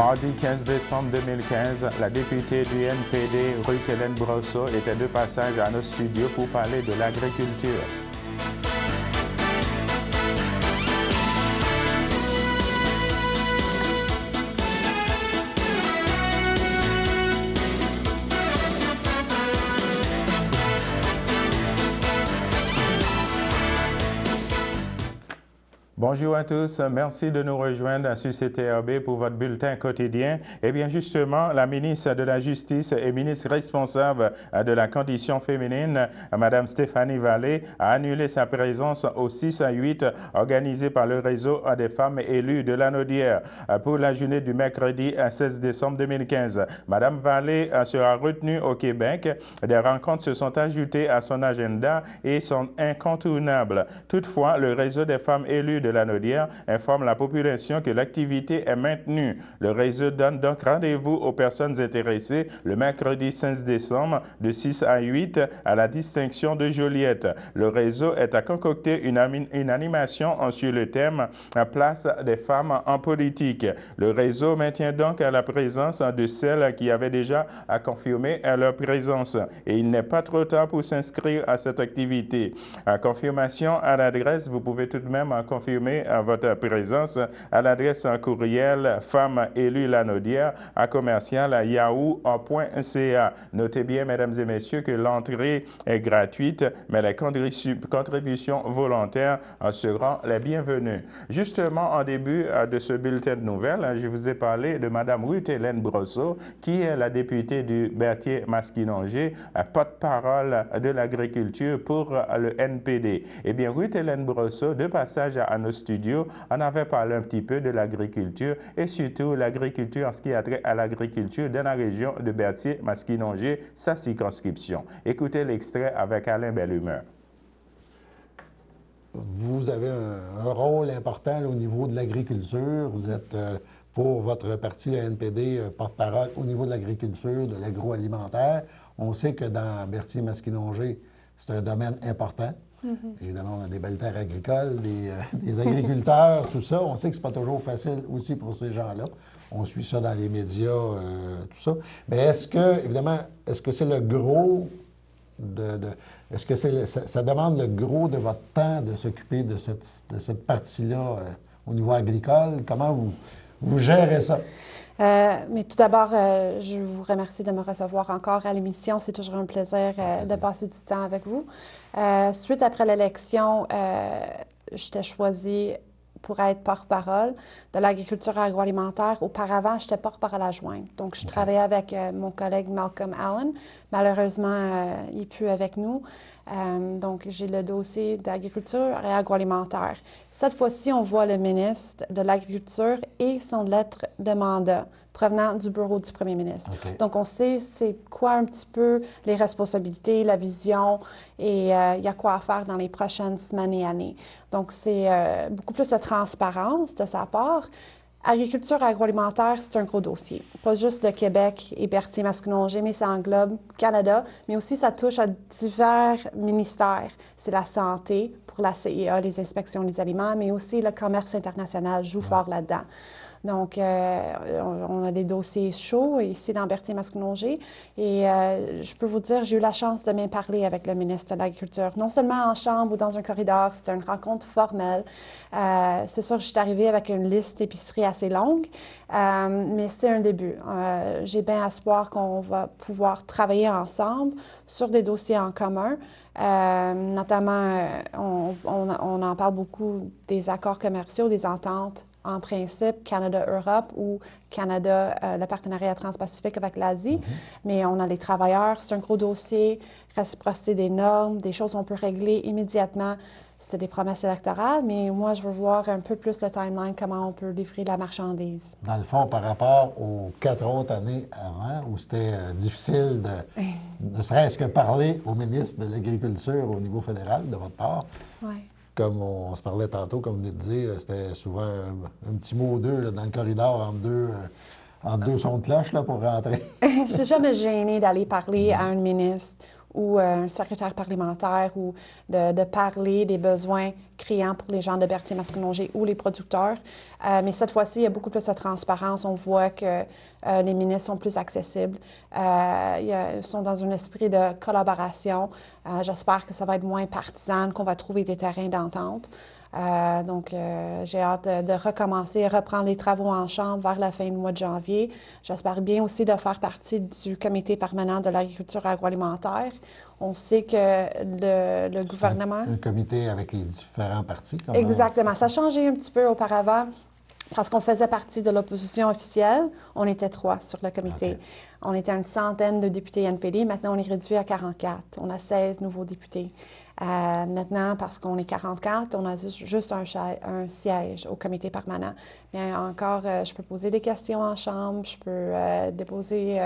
Mardi 15 décembre 2015, la députée du NPD, Ruth-Hélène Brosseau, était de passage à nos studios pour parler de l'agriculture. Bonjour à tous, merci de nous rejoindre sur CTRB pour votre bulletin quotidien. Eh bien justement, la ministre de la Justice et ministre responsable de la condition féminine, Mme Stéphanie Vallée, a annulé sa présence au 6 à 8 organisé par le réseau des femmes élues de Lanaudière pour la journée du mercredi 16 décembre 2015. Mme Vallée sera retenue au Québec. Des rencontres se sont ajoutées à son agenda et sont incontournables. Toutefois, le réseau des femmes élues de Lanaudière informe la population que l'activité est maintenue. Le réseau donne donc rendez-vous aux personnes intéressées le mercredi 15 décembre de 6 à 8 à la distinction de Joliette. Le réseau est à concocter une animation sur le thème « Place des femmes en politique ». Le réseau maintient donc la présence de celles qui avaient déjà confirmé leur présence. Et il n'est pas trop tard pour s'inscrire à cette activité. Confirmation à l'adresse, vous pouvez tout de même confirmer votre présence à l'adresse courriel femmes-élues-lanaudière@yahoo.ca. Notez bien, mesdames et messieurs, que l'entrée est gratuite, mais les contributions volontaires seront les bienvenues. Justement, en début de ce bulletin de nouvelles, je vous ai parlé de Mme Ruth-Hélène Brosseau, qui est la députée du Berthier-Masquinongé, porte-parole de l'agriculture pour le NPD. Eh bien, Ruth-Hélène Brosseau, de passage à nos studios, on avait parlé un petit peu de l'agriculture et surtout l'agriculture en ce qui a trait à l'agriculture dans la région de Berthier-Masquinongé, sa circonscription. Écoutez l'extrait avec Alain Bellumeur. Vous avez un rôle important là, au niveau de l'agriculture. Vous êtes, pour votre parti, le NPD, porte-parole au niveau de l'agriculture, de l'agroalimentaire. On sait que dans Berthier-Masquinongé, c'est un domaine important. Évidemment, on a des belles terres agricoles, des agriculteurs, tout ça. On sait que c'est pas toujours facile aussi pour ces gens-là. On suit ça dans les médias, tout ça. Mais est-ce que, évidemment, est-ce que c'est le gros est-ce que ça demande le gros de votre temps de s'occuper de cette partie-là au niveau agricole? Comment vous gérez ça? Mais tout d'abord, je vous remercie de me recevoir encore à l'émission. C'est toujours un plaisir de passer du temps avec vous. Suite après l'élection, j'étais choisie pour être porte-parole de l'agriculture agroalimentaire. Auparavant, j'étais porte-parole adjointe. Donc, je travaillais avec mon collègue Malcolm Allen. Malheureusement, il n'est plus avec nous. Donc, j'ai le dossier d'agriculture et agroalimentaire. Cette fois-ci, on voit le ministre de l'Agriculture et son lettre de mandat provenant du bureau du premier ministre. Donc, on sait c'est quoi un petit peu les responsabilités, la vision et il y a quoi à faire dans les prochaines semaines et années. Donc, c'est beaucoup plus de transparence de sa part. Agriculture agroalimentaire, c'est un gros dossier. Pas juste le Québec et Berthier-Masquinongé, mais ça englobe Canada, mais aussi ça touche à divers ministères. C'est la santé pour la CIA, les inspections des aliments, mais aussi le commerce international joue fort là-dedans. Donc, on a des dossiers chauds ici dans Berthier-Masquinongé et je peux vous dire, j'ai eu la chance de m'en parler avec le ministre de l'Agriculture, non seulement en chambre ou dans un corridor, c'était une rencontre formelle. C'est sûr que je suis arrivée avec une liste d'épicerie assez longue, mais c'est un début. J'ai bien espoir qu'on va pouvoir travailler ensemble sur des dossiers en commun. Notamment, on en parle beaucoup des accords commerciaux, des ententes en principe Canada-Europe ou Canada, le partenariat transpacifique avec l'Asie. Mais on a les travailleurs, c'est un gros dossier, réciprocité des normes, des choses qu'on peut régler immédiatement. C'est des promesses électorales, mais moi, je veux voir un peu plus le timeline, comment on peut livrer la marchandise. Dans le fond, par rapport aux 4 autres années avant, où c'était difficile de ne serait-ce que parler au ministre de l'Agriculture au niveau fédéral, de votre part, comme on se parlait tantôt, comme vous venez de dire, c'était souvent un petit mot ou deux là, dans le corridor entre deux sons de cloche là, pour rentrer. Je ne suis jamais gênée d'aller parler à un ministre ou un secrétaire parlementaire ou de parler des besoins criants pour les gens de Berthier-Masconnaughey ou les producteurs. Mais cette fois-ci, il y a beaucoup plus de transparence. On voit que les ministres sont plus accessibles. Ils sont dans un esprit de collaboration. J'espère que ça va être moins partisan, qu'on va trouver des terrains d'entente. J'ai hâte de recommencer et reprendre les travaux en chambre vers la fin du mois de janvier. J'espère bien aussi de faire partie du comité permanent de l'agriculture agroalimentaire. On sait que le gouvernement... Un comité avec les différents partis. Exactement. Ça a changé un petit peu auparavant. Parce qu'on faisait partie de l'opposition officielle, on était 3 sur le comité. Okay. On était une centaine de députés NPD. Maintenant, on est réduit à 44. On a 16 nouveaux députés. Maintenant, parce qu'on est 44, on a juste un siège au comité permanent. Mais encore, je peux poser des questions en chambre, je peux déposer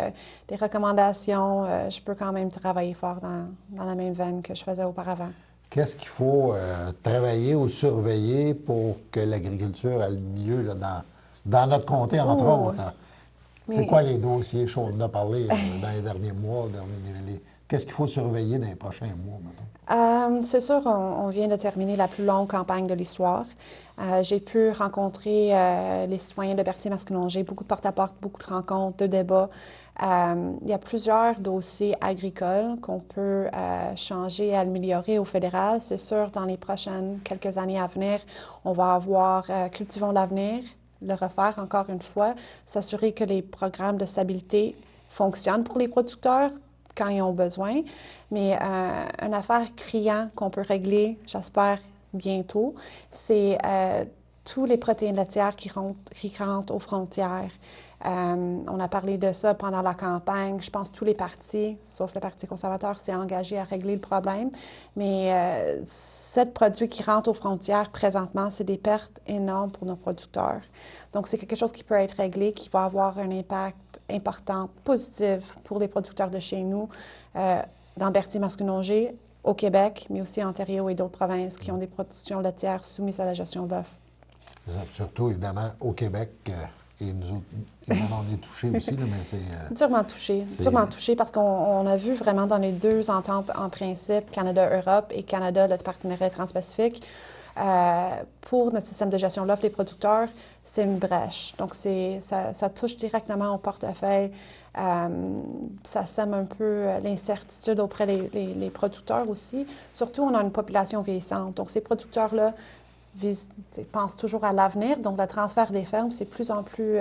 des recommandations, je peux quand même travailler fort dans la même veine que je faisais auparavant. Qu'est-ce qu'il faut travailler ou surveiller pour que l'agriculture aille mieux là, dans notre comté, entre autres? C'est quoi les dossiers chauds? On en a parlé dans les derniers mois. Qu'est-ce qu'il faut surveiller dans les prochains mois, maintenant? C'est sûr, on vient de terminer la plus longue campagne de l'histoire. J'ai pu rencontrer les citoyens de Berthier-Masconnaughey, beaucoup de porte-à-porte, beaucoup de rencontres, de débats. Il y a plusieurs dossiers agricoles qu'on peut changer et améliorer au fédéral. C'est sûr, dans les prochaines quelques années à venir, on va avoir Cultivons l'avenir, le refaire encore une fois, s'assurer que les programmes de stabilité fonctionnent pour les producteurs quand ils ont besoin. Mais une affaire criante qu'on peut régler, j'espère, bientôt, c'est tous les protéines laitières qui rentrent aux frontières. On a parlé de ça pendant la campagne. Je pense que tous les partis, sauf le Parti conservateur, s'est engagé à régler le problème. Mais ces produits qui rentrent aux frontières, présentement, c'est des pertes énormes pour nos producteurs. Donc, c'est quelque chose qui peut être réglé, qui va avoir un impact important, positif pour les producteurs de chez nous, dans Berthier-Masconnaughey, au Québec, mais aussi en Ontario et d'autres provinces qui ont des productions laitières soumises à la gestion d'offres. Surtout, évidemment, au Québec, et nous autres, on est touchés aussi, là, mais c'est... Durement touché parce qu'on a vu vraiment dans les 2 ententes en principe, Canada-Europe et Canada, le partenariat transpacifique, pour notre système de gestion de l'offre des producteurs, c'est une brèche. Donc, ça touche directement au portefeuille. Ça sème un peu l'incertitude auprès des producteurs aussi. Surtout, on a une population vieillissante. Donc, ces producteurs-là pensent toujours à l'avenir. Donc, le transfert des fermes, c'est de plus en plus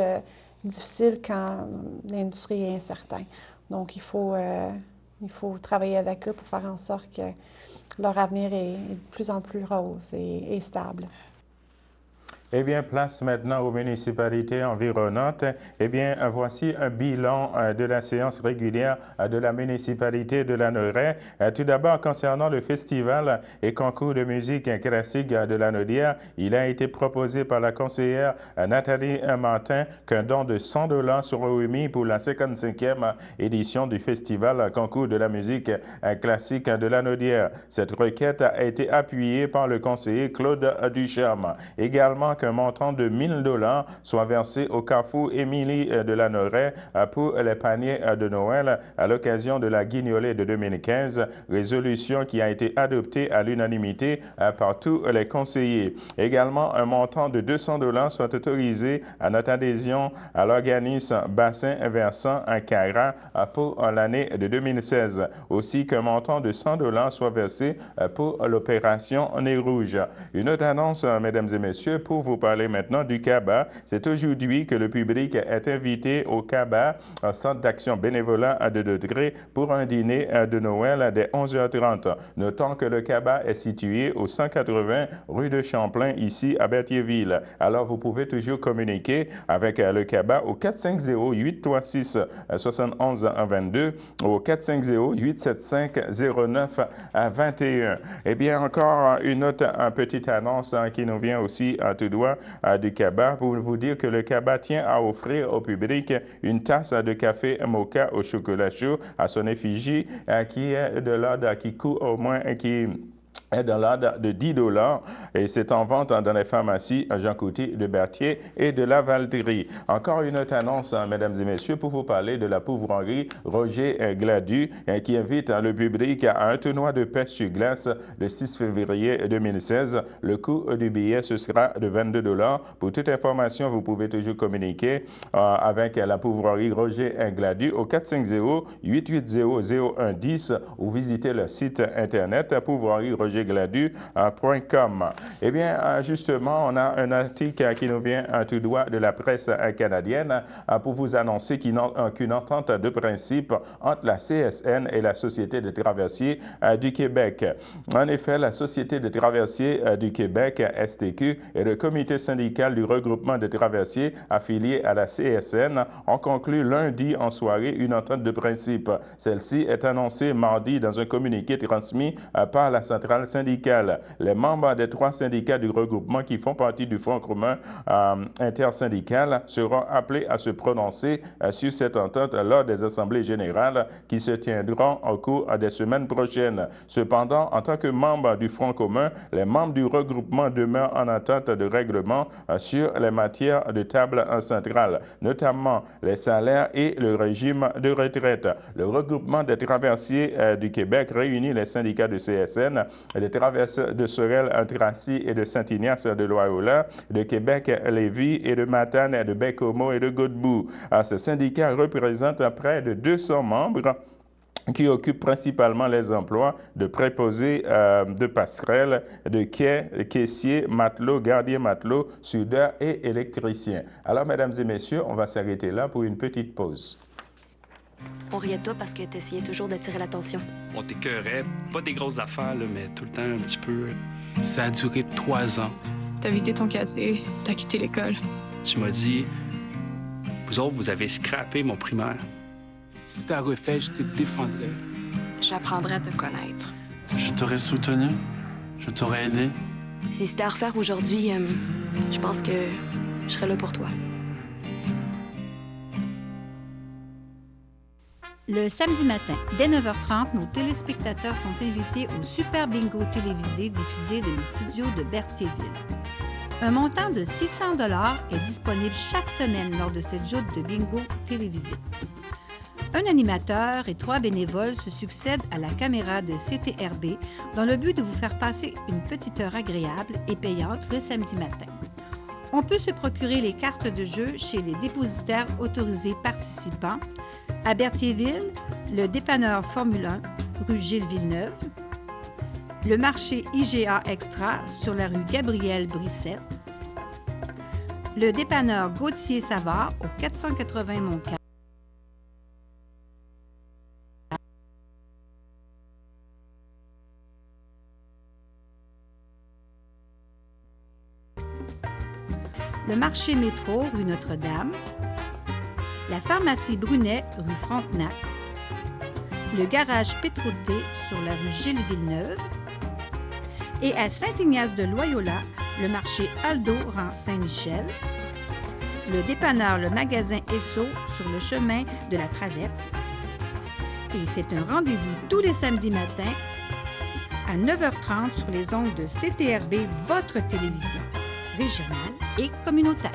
difficile quand l'industrie est incertaine. Donc, il faut travailler avec eux pour faire en sorte que leur avenir est de plus en plus rose et stable. Eh bien, place maintenant aux municipalités environnantes. Eh bien, voici un bilan de la séance régulière de la municipalité de Lanaudet. Tout d'abord, concernant le festival et concours de musique classique de Lanaudière, il a été proposé par la conseillère Nathalie Martin qu'un don de 100 $ sera remis pour la 55e édition du festival concours de la musique classique de Lanaudière. Cette requête a été appuyée par le conseiller Claude Ducharme. Également, qu'un montant de 1 000 $ soit versé au Carrefour Émilie de Lanaudet pour les paniers de Noël à l'occasion de la guignolée de 2015, résolution qui a été adoptée à l'unanimité par tous les conseillers. Également, un montant de 200 $ soit autorisé à notre adhésion à l'organisme Bassin Versant Cara pour l'année de 2016. Aussi qu'un montant de 100 $ soit versé pour l'opération Nez Rouge. Une autre annonce, mesdames et messieurs, pour vous parler maintenant du CABA. C'est aujourd'hui que le public est invité au CABA, un centre d'action bénévolat de Degré, pour un dîner de Noël dès 11h30. Notons que le CABA est situé au 180 rue de Champlain, ici à Berthierville. Alors, vous pouvez toujours communiquer avec le CABA au 450-836-7122, au 450-875-0921. Eh bien, encore une autre petite annonce qui nous vient aussi tout droit du CABA pour vous dire que le CABA tient à offrir au public une tasse de café mocha au chocolat chaud à son effigie qui est de l'ordre qui coûte au moins est dans l'ordre de 10 $ et c'est en vente dans les pharmacies Jean Couty de Berthier et de la Valterie. Encore une autre annonce, mesdames et messieurs, pour vous parler de la poivrerie Roger Gladu qui invite le public à un tournoi de pêche sur glace le 6 février 2016. Le coût du billet, ce sera de 22 $. Pour toute information, vous pouvez toujours communiquer avec la poivrerie Roger Gladu au 450-880-0110 ou visiter le site internet poivrerie Roger gladu.com. Eh bien, justement, on a un article qui nous vient tout droit de la presse canadienne pour vous annoncer qu'une entente de principe entre la CSN et la Société des traversiers du Québec. En effet, la Société des traversiers du Québec, STQ, et le comité syndical du regroupement des traversiers affiliés à la CSN ont conclu lundi en soirée une entente de principe. Celle-ci est annoncée mardi dans un communiqué transmis par la centrale syndicale. Les membres des 3 syndicats du regroupement qui font partie du Front commun intersyndical seront appelés à se prononcer sur cette entente lors des assemblées générales qui se tiendront au cours des semaines prochaines. Cependant, en tant que membres du Front commun, les membres du regroupement demeurent en attente de règlement sur les matières de table centrale, notamment les salaires et le régime de retraite. Le regroupement des traversiers du Québec réunit les syndicats de CSN, des traversiers de Sorel-Tracy et de Saint-Ignace de Loyola, de Québec-Lévis et de Matane et de Baie-Comeau et de Godbout. Ces syndicats représentent près de 200 membres qui occupent principalement les emplois de préposés de passerelles, de quais, caissiers, matelots, gardiens matelots, soudeurs et électriciens. Alors, mesdames et messieurs, on va s'arrêter là pour une petite pause. On riait de toi parce que t'essayais toujours d'attirer l'attention. On t'écœurait, pas des grosses affaires, là, mais tout le temps un petit peu. Ça a duré 3 ans. T'as vidé ton casier, t'as quitté l'école. Tu m'as dit, vous autres, vous avez scrappé mon primaire. Si t'as refait, je te défendrais. J'apprendrai à te connaître. Je t'aurais soutenu, je t'aurais aidé. Si c'était à refaire aujourd'hui, je pense que je serais là pour toi. Le samedi matin, dès 9h30, nos téléspectateurs sont invités au Super Bingo télévisé diffusé de nos studios de Berthierville. Un montant de 600 $ est disponible chaque semaine lors de cette joute de bingo télévisé. Un animateur et 3 bénévoles se succèdent à la caméra de CTRB dans le but de vous faire passer une petite heure agréable et payante le samedi matin. On peut se procurer les cartes de jeu chez les dépositaires autorisés participants à Berthierville, le dépanneur Formule 1, rue Gilles Villeneuve, le marché IGA Extra sur la rue Gabriel Brissette, le dépanneur Gauthier Savard au 480 Montcalm, le marché Métro, rue Notre-Dame, la pharmacie Brunet, rue Frontenac, le garage Pétroté sur la rue Gilles Villeneuve et à Saint-Ignace de Loyola, le marché Aldo rang Saint-Michel, le dépanneur Le Magasin Esso sur le chemin de la Traverse. Et c'est un rendez-vous tous les samedis matins à 9h30 sur les ondes de CTRB, votre télévision régionale et communautaire.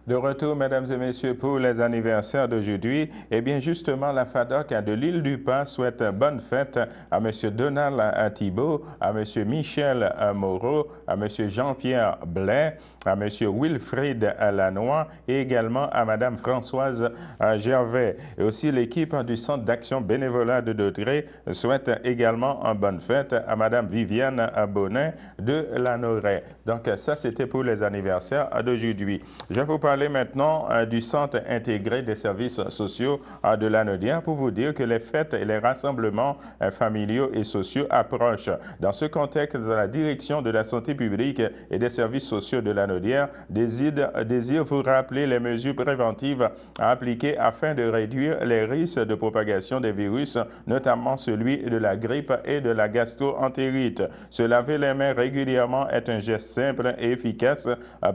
De retour, mesdames et messieurs, pour les anniversaires d'aujourd'hui. Eh bien, justement, la FADOC de l'île du Pas souhaite bonne fête à M. Donald Thibault, à M. Michel Moreau, à M. Jean-Pierre Blais, à M. Wilfrid Lanois et également à Mme Françoise Gervais. Et aussi, l'équipe du Centre d'action bénévolat de Dautrey souhaite également une bonne fête à Mme Viviane Bonnet de Lanoret. Donc, ça, c'était pour les anniversaires d'aujourd'hui. Je vais vous parler parler maintenant du Centre intégré des services sociaux de Lanaudière pour vous dire que les fêtes et les rassemblements familiaux et sociaux approchent. Dans ce contexte, la Direction de la santé publique et des services sociaux de Lanaudière désire vous rappeler les mesures préventives à appliquer afin de réduire les risques de propagation des virus, notamment celui de la grippe et de la gastro-entérite. Se laver les mains régulièrement est un geste simple et efficace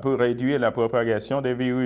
pour réduire la propagation des virus.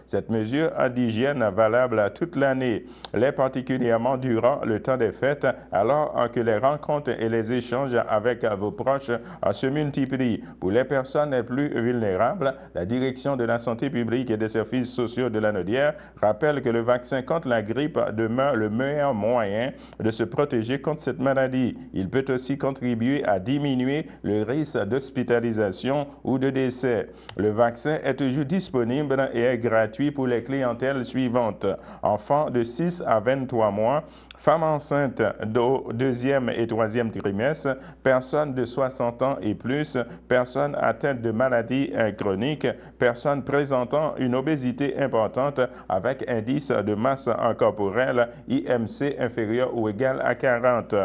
Cette mesure d'hygiène valable toute l'année, l'est particulièrement durant le temps des fêtes, alors que les rencontres et les échanges avec vos proches se multiplient. Pour les personnes les plus vulnérables, la Direction de la santé publique et des services sociaux de Lanaudière rappelle que le vaccin contre la grippe demeure le meilleur moyen de se protéger contre cette maladie. Il peut aussi contribuer à diminuer le risque d'hospitalisation ou de décès. Le vaccin est toujours disponible et est gratuit pour les clientèles suivantes: enfants de 6 à 23 mois, femmes enceintes au 2e et 3e trimestre, personnes de 60 ans et plus, personnes atteintes de maladies chroniques, personnes présentant une obésité importante avec indice de masse corporelle IMC inférieur ou égal à 40.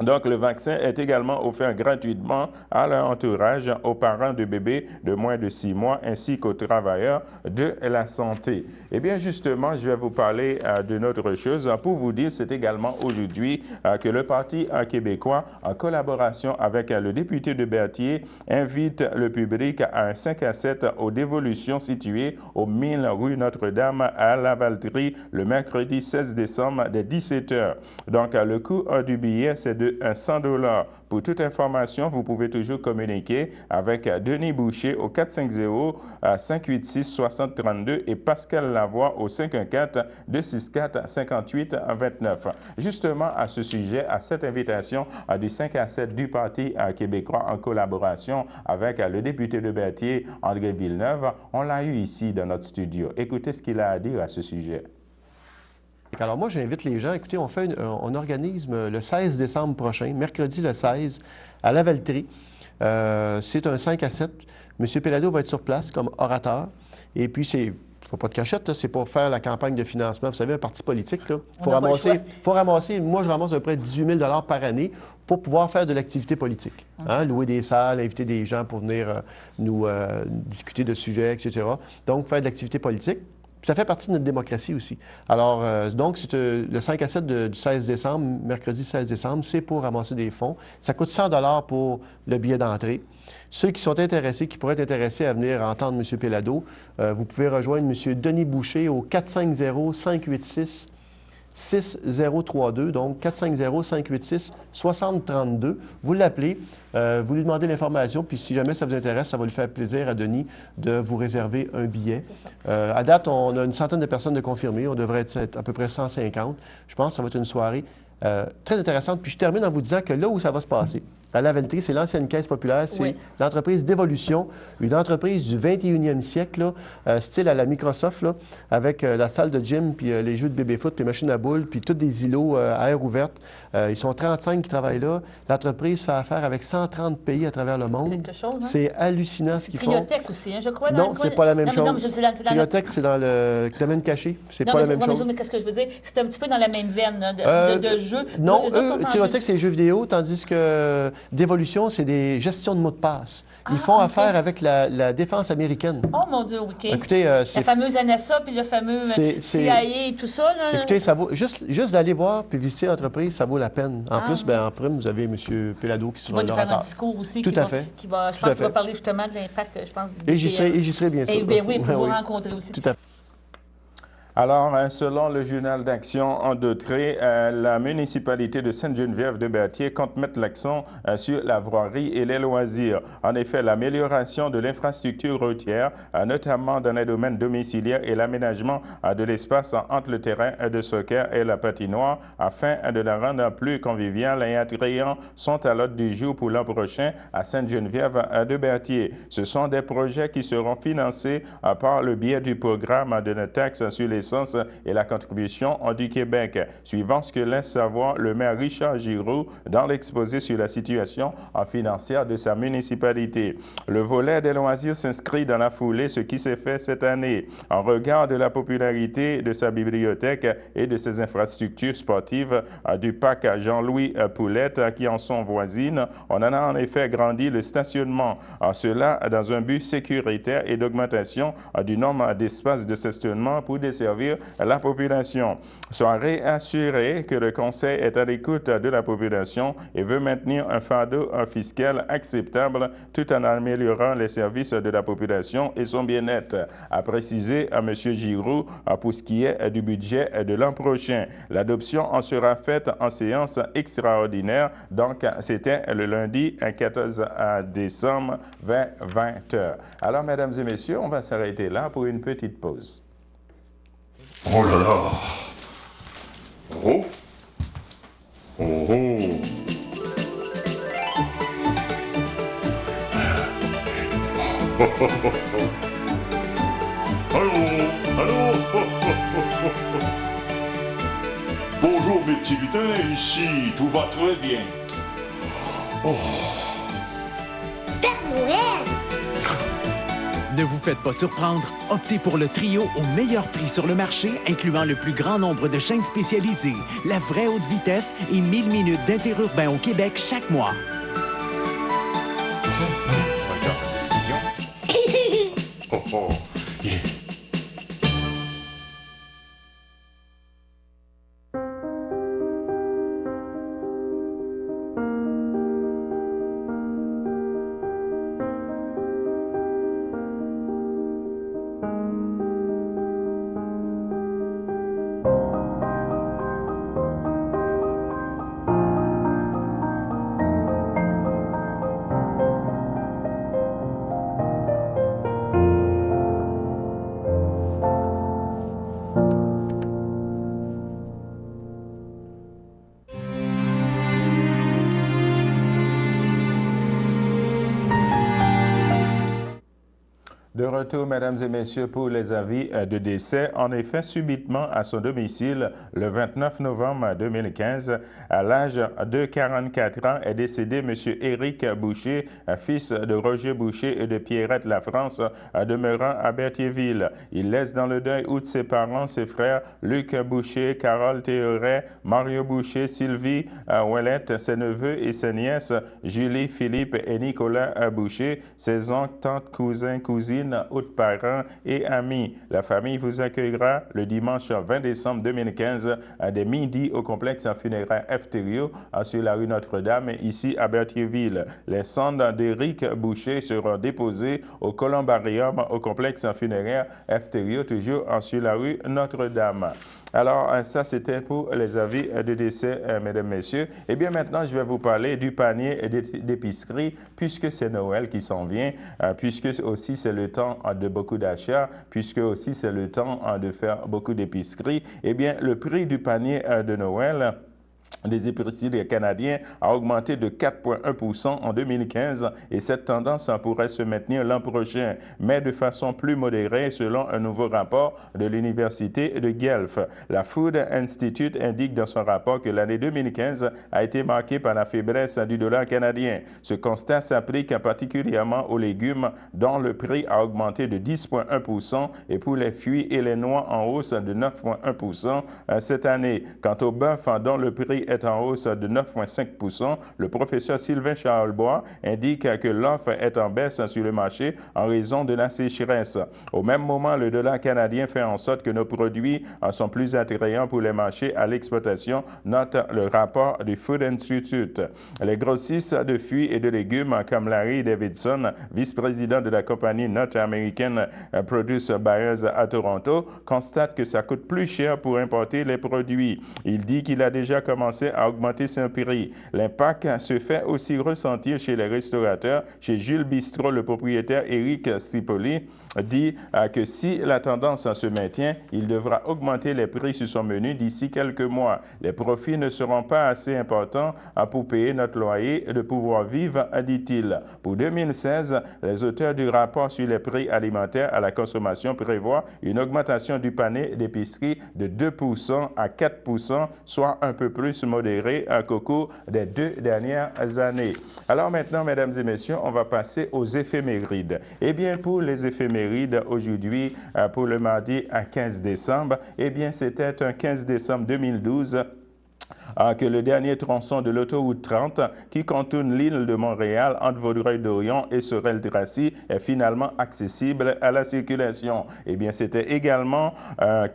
Donc, le vaccin est également offert gratuitement à leur entourage, aux parents de bébés de moins de 6 mois ainsi qu'aux travailleurs de la santé. Eh bien, justement, je vais vous parler d'une autre chose pour vous dire, c'est également aujourd'hui que le Parti québécois, en collaboration avec le député de Berthier, invite le public à un 5 à 7 aux dévolutions situées au 1000 rue Notre-Dame à Lavaltrie le mercredi 16 décembre dès 17h. Donc, le coût du billet, c'est de 100 $. Pour toute information, vous pouvez toujours communiquer avec Denis Boucher au 450-586-6032 et Pascal Lavoie au 514-264-5829. Justement, à ce sujet, à cette invitation du 5 à 7 du Parti québécois en collaboration avec le député de Berthier, André Villeneuve, on l'a eu ici dans notre studio. Écoutez ce qu'il a à dire à ce sujet. Alors moi, j'invite les gens, écoutez, on organise le 16 décembre prochain, mercredi le 16, à Lavaltrie. C'est un 5 à 7. M. Pellado va être sur place comme orateur. Et puis, il ne faut pas de cachette, c'est pour faire la campagne de financement. Vous savez, un parti politique, il faut ramasser, moi je ramasse à peu près 18 000 par année pour pouvoir faire de l'activité politique. Hein, louer des salles, inviter des gens pour venir nous discuter de sujets, etc. Donc, faire de l'activité politique. Ça fait partie de notre démocratie aussi. Alors, donc, c'est le 5 à 7 du 16 décembre, mercredi 16 décembre, c'est pour ramasser des fonds. Ça coûte 100 $ pour le billet d'entrée. Ceux qui sont intéressés, qui pourraient être intéressés à venir entendre M. Pellado, vous pouvez rejoindre M. Denis Boucher au 450-586-6032, donc 450-586-6032. Vous l'appelez, vous lui demandez l'information, puis si jamais ça vous intéresse, ça va lui faire plaisir à Denis de vous réserver un billet. À date, on a une centaine de personnes de confirmées, on devrait être à peu près 150. Je pense que ça va être une soirée très intéressante. Puis je termine en vous disant que là où ça va se passer, à Lavaltrie, c'est l'ancienne Caisse populaire, c'est l'entreprise d'Évolution, une entreprise du 21e siècle, là, style à la Microsoft, là, avec la salle de gym, puis les jeux de bébé-foot, puis les machines à boules, puis tous des îlots à air ouverte. Ils sont 35 qui travaillent là. L'entreprise fait affaire avec 130 pays à travers le monde. Quelque chose, hein? C'est hallucinant ce qu'ils font. Triotech aussi, hein, je crois. Non, c'est pas la même chose. Non, Triotech, c'est dans le domaine caché. C'est pas la même chose. Mais qu'est-ce que je veux dire? C'est un petit peu dans la même veine là, de jeux. Non, Triotech, c'est les jeux vidéo, tandis que d'Évolution, c'est des gestions de mots de passe. Ils font affaire avec la défense américaine. Oh mon Dieu, OK. Écoutez, la fameuse NSA puis le fameux CIA et tout ça. Là, écoutez, ça vaut, juste d'aller voir puis visiter l'entreprise, ça vaut la peine. En plus, en prime, vous avez M. Pellado qui sera va nous faire un discours aussi. Tout à fait. Je pense qu'il va parler justement de l'impact, je pense. Et j'y serai bien sûr. Et bien oui, pour vous rencontrer aussi. Tout à fait. Alors, selon le journal d'Action en Dautré, la municipalité de Sainte-Geneviève de Berthier compte mettre l'accent sur la voirie et les loisirs. En effet, l'amélioration de l'infrastructure routière, notamment dans les domaines domiciliaires et l'aménagement de l'espace entre le terrain de soccer et la patinoire, afin de la rendre plus conviviale et attrayante, sont à l'ordre du jour pour l'an prochain à Sainte-Geneviève de Berthier. Ce sont des projets qui seront financés par le biais du programme de la taxe sur les connaissance et la contribution du Québec. Suivant ce que laisse savoir le maire Richard Giroux dans l'exposé sur la situation financière de sa municipalité. Le volet des loisirs s'inscrit dans la foulée, ce qui s'est fait cette année. En regard de la popularité de sa bibliothèque et de ses infrastructures sportives du parc Jean-Louis Poulette qui en sont voisines, on en a en effet agrandi le stationnement. Cela dans un but sécuritaire et d'augmentation du nombre d'espaces de stationnement pour desservir la population. Soyez assurés que le Conseil est à l'écoute de la population et veut maintenir un fardeau fiscal acceptable tout en améliorant les services de la population et son bien-être, a précisé M. Giroux pour ce qui est du budget de l'an prochain. L'adoption en sera faite en séance extraordinaire, donc c'était le lundi 14 décembre vers 20h. Alors, mesdames et messieurs, on va s'arrêter là pour une petite pause. Oh là là! Oh! Oh oh! Allô? Allô? Bonjour mes petits lutins, ici tout va très bien. Oh. Père Noël! Ne vous faites pas surprendre, optez pour le trio au meilleur prix sur le marché, incluant le plus grand nombre de chaînes spécialisées, la vraie haute vitesse et 1000 minutes d'interurbain au Québec chaque mois. Oh, oh. Yeah. De retour, mesdames et messieurs, pour les avis de décès. En effet, subitement à son domicile, le 29 novembre 2015, à l'âge de 44 ans, est décédé M. Éric Boucher, fils de Roger Boucher et de Pierrette Lafrance, demeurant à Berthierville. Il laisse dans le deuil outre ses parents, ses frères, Luc Boucher, Carole Théoret, Mario Boucher, Sylvie Ouellette, ses neveux et ses nièces, Julie, Philippe et Nicolas Boucher, ses oncles, tantes, cousins, cousines, autres parents et amis. La famille vous accueillera le dimanche 20 décembre 2015 dès midi au complexe funéraire FTRIO sur la rue Notre-Dame, ici à Berthierville. Les cendres d'Éric Boucher seront déposées au columbarium au complexe funéraire FTRIO, toujours sur la rue Notre-Dame. Alors, ça, c'était pour les avis de décès, mesdames, messieurs. Et bien maintenant, je vais vous parler du panier d'épicerie, puisque c'est Noël qui s'en vient, puisque aussi c'est le temps de beaucoup d'achats, puisque aussi c'est le temps de faire beaucoup d'épicerie. Eh bien, le prix du panier de Noël des épiciers canadiens a augmenté de 4,1 % en 2015 et cette tendance pourrait se maintenir l'an prochain, mais de façon plus modérée selon un nouveau rapport de l'Université de Guelph. La Food Institute indique dans son rapport que l'année 2015 a été marquée par la faiblesse du dollar canadien. Ce constat s'applique particulièrement aux légumes dont le prix a augmenté de 10,1 % et pour les fruits et les noix en hausse de 9,1 % cette année. Quant au bœuf dont le prix est en hausse de 9,5 %, le professeur Sylvain Charlebois indique que l'offre est en baisse sur le marché en raison de la sécheresse. Au même moment, le dollar canadien fait en sorte que nos produits sont plus attrayants pour les marchés à l'exportation, note le rapport du Food Institute. Les grossistes de fruits et de légumes comme Larry Davidson, vice-président de la compagnie nord-américaine Produce Buyers à Toronto, constate que ça coûte plus cher pour importer les produits. Il dit qu'il a déjà commencé commencé à augmenter son prix. L'impact se fait aussi ressentir chez les restaurateurs. Chez Jules Bistrot, le propriétaire Éric Stripoli dit que si la tendance se maintient, il devra augmenter les prix sur son menu d'ici quelques mois. Les profits ne seront pas assez importants pour payer notre loyer et de pouvoir vivre, dit-il. Pour 2016, les auteurs du rapport sur les prix alimentaires à la consommation prévoient une augmentation du panier d'épicerie de 2% à 4%, soit un peu plus modéré qu'au cours des 2 dernières années. Alors maintenant, mesdames et messieurs, on va passer aux éphémérides. Eh bien, pour les éphémérides, aujourd'hui, pour le mardi 15 décembre, eh bien, c'était un 15 décembre 2012 que le dernier tronçon de l'autoroute 30 qui contourne l'île de Montréal entre Vaudreuil-Dorion et Sorel-Tracy est finalement accessible à la circulation. Eh bien, c'était également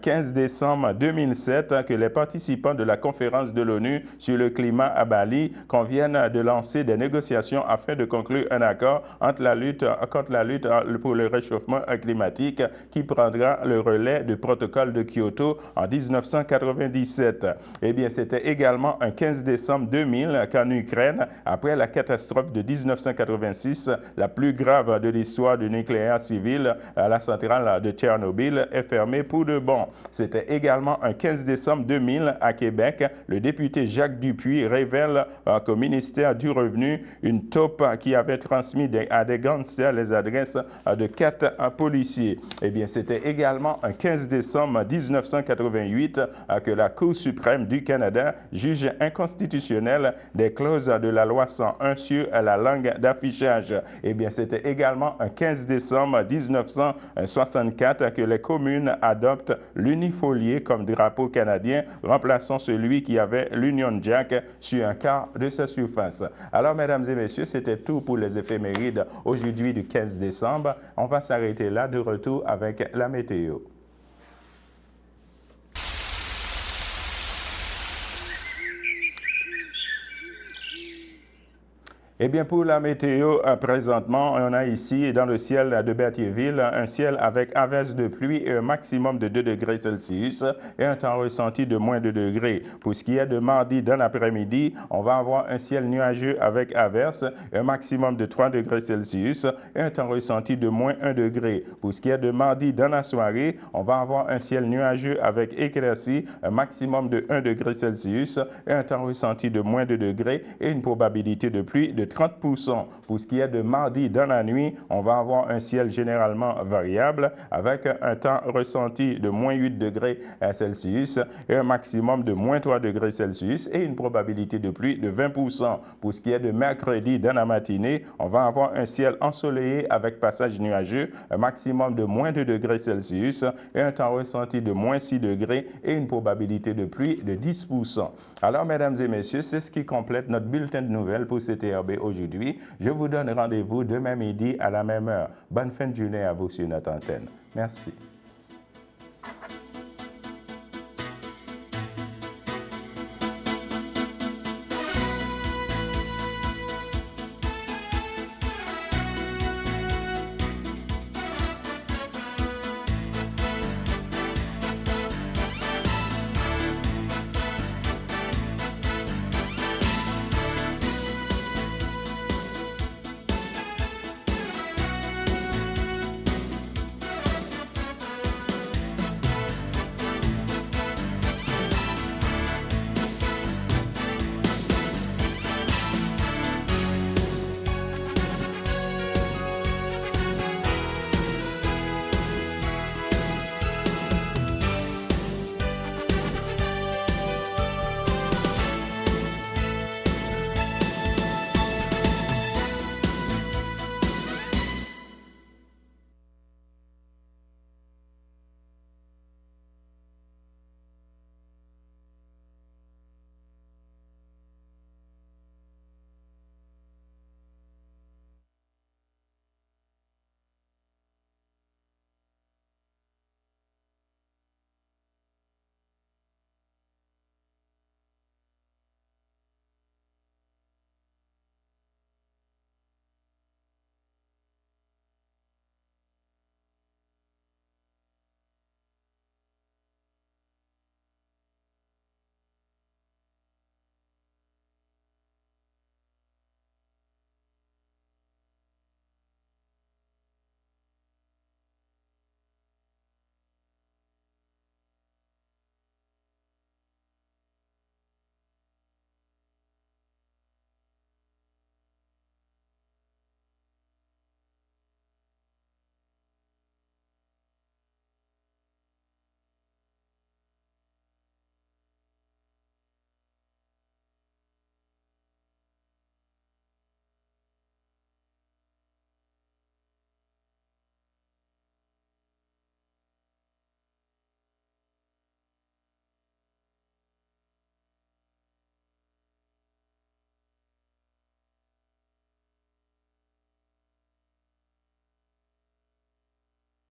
15 décembre 2007 que les participants de la conférence de l'ONU sur le climat à Bali conviennent de lancer des négociations afin de conclure un accord contre la lutte pour le réchauffement climatique qui prendra le relais du protocole de Kyoto en 1997. Eh bien, c'était également un 15 décembre 2000 qu'en Ukraine, après la catastrophe de 1986, la plus grave de l'histoire du nucléaire civil, la centrale de Tchernobyl est fermée pour de bon. C'était également un 15 décembre 2000 à Québec. Le député Jacques Dupuis révèle qu'au ministère du Revenu, une taupe qui avait transmis à des gangsters les adresses de 4 policiers. Eh bien, c'était également un 15 décembre 1988 que la Cour suprême du Canada juge inconstitutionnel des clauses de la loi 101 sur la langue d'affichage. Eh bien, c'était également un 15 décembre 1964 que les communes adoptent l'unifolié comme drapeau canadien, remplaçant celui qui avait l'Union Jack sur un quart de sa surface. Alors, mesdames et messieurs, c'était tout pour les éphémérides aujourd'hui du 15 décembre. On va s'arrêter là, de retour avec la météo. Eh bien, pour la météo, présentement, on a ici, dans le ciel de Berthierville, un ciel avec averses de pluie et un maximum de 2 degrés Celsius et un temps ressenti de moins 2 degrés. Pour ce qui est de mardi dans l'après-midi, on va avoir un ciel nuageux avec averses, un maximum de 3 degrés Celsius et un temps ressenti de moins 1 degré. Pour ce qui est de mardi dans la soirée, on va avoir un ciel nuageux avec éclaircies, un maximum de 1 degré Celsius et un temps ressenti de moins 2 degrés et une probabilité de pluie de 30%. Pour ce qui est de mardi dans la nuit, on va avoir un ciel généralement variable avec un temps ressenti de moins 8 degrés Celsius et un maximum de moins 3 degrés Celsius et une probabilité de pluie de 20%. Pour ce qui est de mercredi dans la matinée, on va avoir un ciel ensoleillé avec passage nuageux, un maximum de moins 2 degrés Celsius et un temps ressenti de moins 6 degrés et une probabilité de pluie de 10%. Alors, mesdames et messieurs, c'est ce qui complète notre bulletin de nouvelles pour CTRB aujourd'hui. Je vous donne rendez-vous demain midi à la même heure. Bonne fin de journée à vous sur notre antenne. Merci.